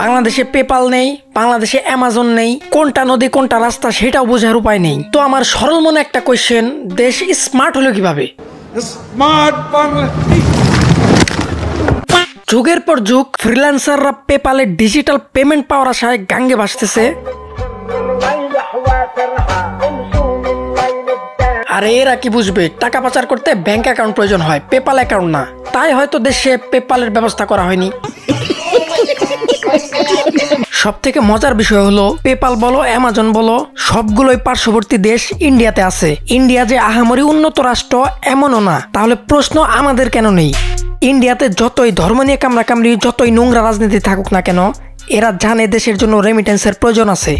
বাংলাদেশে পেপাল নেই, বাংলাদেশে অ্যামাজন নেই, কোনটা নদী কোনটা রাস্তা সেটাও বোঝার উপায় নেই। তো আমার সরল মনে একটা কোয়েশ্চেন, দেশ স্মার্ট হলো কিভাবে? যুগের পর যুগ ফ্রিল্যান্সাররা পেপালে ডিজিটাল পেমেন্ট পাওয়ার আশায় গাঙ্গে ভাসতেছে। আর এরা কি বুঝবে, টাকা পাচার করতে ব্যাংক অ্যাকাউন্ট প্রয়োজন হয়, পেপাল অ্যাকাউন্ট না। তাই হয়তো দেশে পেপালের ব্যবস্থা করা হয়নি। সব থেকে মজার বিষয় হলো পেপাল বলো অ্যামাজন বলো সবগুলোই পার্শ্ববর্তী দেশ ইন্ডিয়াতে আছে। ইন্ডিয়া যে আহামরি উন্নত রাষ্ট্র এমনও না। তাহলে প্রশ্ন আমাদের কেন নেই? ইন্ডিয়াতে যতই ধর্ম নিয়ে কামড়াকামড়ি, যতই নোংরা রাজনীতি থাকুক না কেন, এরা জানে দেশের জন্য রেমিটেন্সের প্রয়োজন আছে।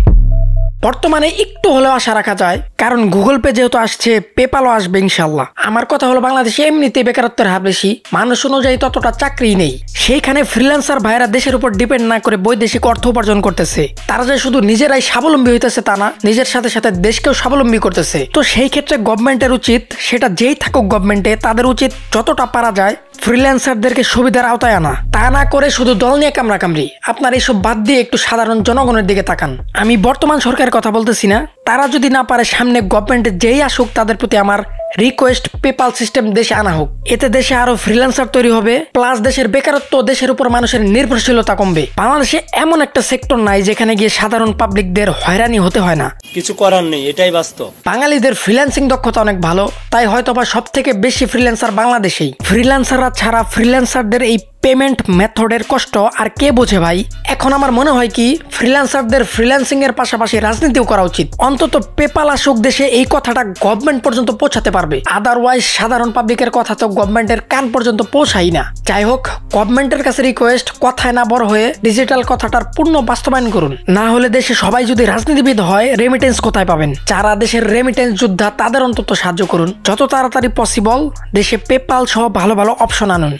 বর্তমানে একটু হলেও আশা রাখা যায়, কারণ গুগল পে যেহেতু আসছে, পেপালও আসবে ইনশাল্লাহ। আমার কথা হলো বাংলাদেশে এমনিতেই বেকারত্বের হার বেশি, মানুষ অনুযায়ী ততটা চাকরি নেই। সেইখানে ফ্রিল্যান্সার ভাইরা দেশের উপর ডিপেন্ড না করে বৈদেশিক অর্থ উপার্জন করতেছে। তারা যে শুধু নিজেরাই স্বাবলম্বী হইতেছে তা না, নিজের সাথে সাথে দেশকেও স্বাবলম্বী করতেছে। তো সেই ক্ষেত্রে গভর্নমেন্টের উচিত, সেটা যেই থাকুক গভর্নমেন্টে, তাদের উচিত যতটা পারা যায় ফ্রিল্যান্সারদেরকে সুবিধার আওতায় আনা। তা না করে শুধু দল নিয়ে কামড়াকামড়ি। আপনার এইসব বাদ দিয়ে একটু সাধারণ জনগণের দিকে তাকান। আমি বর্তমান সরকারের কথা বলতেছি না, তারা যদি না পারে সামনে গভর্নমেন্টে যেই আসুক তাদের প্রতি আমার রিকোয়েস্ট, পেপাল সিস্টেম দেশে আনা হোক। এতে দেশে আরো ফ্রিল্যান্সার তৈরি হবে, প্লাস দেশের বেকারত্ব, দেশের উপর মানুষের নির্ভরশীলতা কমবে। বাংলাদেশে এমন একটা সেক্টর নাই যেখানে গিয়ে সাধারণ পাবলিকদের হয়রানি হতে হয় না। কিছু করার নেই, এটাই বাস্তব। বাঙালিদের ফ্রিল্যান্সিং দক্ষতা অনেক ভালো, তাই হয়তোবা সব থেকে বেশি ফ্রিল্যান্সার বাংলাদেশেই। ফ্রিল্যান্সাররা ছাড়া ফ্রিল্যান্সারদের এই পেমেন্ট মেথডের কষ্ট আর কে বোঝে ভাই? এখন আমার মনে হয় কি, ফ্রিল্যান্সারদের ফ্রিল্যান্সিং এর পাশাপাশি রাজনীতিও করা উচিত। অন্তত পেপাল আসুক দেশে, এই কথাটা গভর্নমেন্ট পর্যন্ত পৌঁছাতে পারবে। আদারওয়াইজ সাধারণ পাবলিকের কথা তো গভর্নমেন্টের কান পর্যন্ত পৌঁছাই না। যাই হোক, গভর্নমেন্টের কাছে রিকোয়েস্ট, কথায় না বড় হয়ে ডিজিটাল কথাটার পূর্ণ বাস্তবায়ন করুন। না হলে দেশে সবাই যদি রাজনীতিবিদ হয়, রেমিটেন্স কোথায় পাবেন? যারা দেশের রেমিটেন্স যোদ্ধা তাদের অন্তত সাহায্য করুন। যত তাড়াতাড়ি পসিবল দেশে পেপাল সহ ভালো ভালো অপশন আনুন।